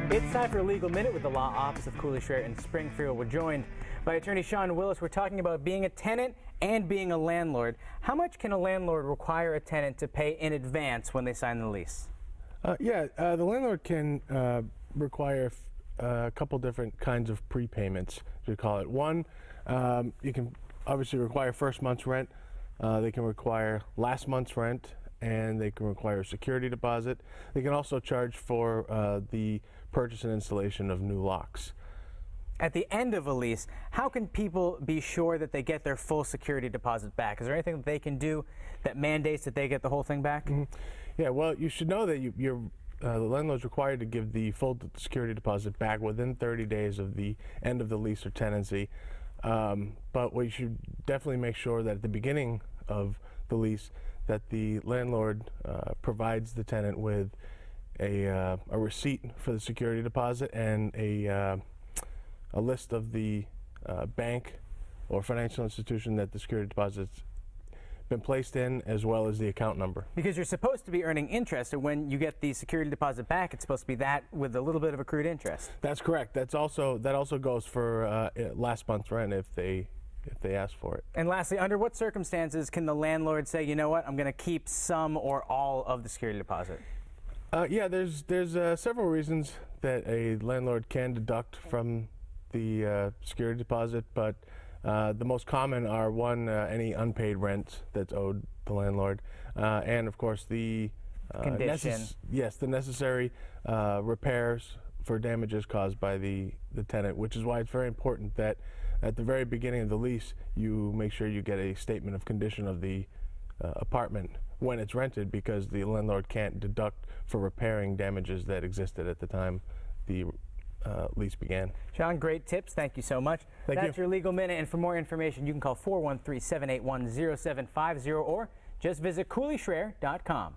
It's time for a Legal Minute with the Law Office of Cooley Shrair in Springfield. We're joined by attorney Shawn Willis. We're talking about being a tenant and being a landlord. How much can a landlord require a tenant to pay in advance when they sign the lease? The landlord can require a couple different kinds of prepayments, as we call it. One, you can obviously require first month's rent. They can require last month's rent, and they can require a security deposit. They can also charge for the purchase and installation of new locks. At the end of a lease, how can people be sure that they get their full security deposit back? Is there anything that they can do that mandates that they get the whole thing back? Mm-hmm. Yeah, well, you should know that the landlord's required to give the full security deposit back within 30 days of the end of the lease or tenancy. But what you should definitely make sure that at the beginning of the lease that the landlord provides the tenant with a receipt for the security deposit and a list of the bank or financial institution that the security deposit's been placed in, as well as the account number. Because you're supposed to be earning interest, and when you get the security deposit back, it's supposed to be that with a little bit of accrued interest. That's correct. That also goes for last month's rent if they ask for it. And lastly, under what circumstances can the landlord say, you know what, I'm going to keep some or all of the security deposit? There's several reasons that a landlord can deduct from the security deposit, but the most common are one, any unpaid rent that's owed the landlord, and of course the the necessary repairs for damages caused by the tenant, which is why it's very important that at the very beginning of the lease you make sure you get a statement of condition of the apartment when it's rented, because the landlord can't deduct for repairing damages that existed at the time the lease began. Shawn, great tips. Thank you so much. That's your Legal Minute, and for more information you can call 413-781-0750 or just visit CooleyShrair.com.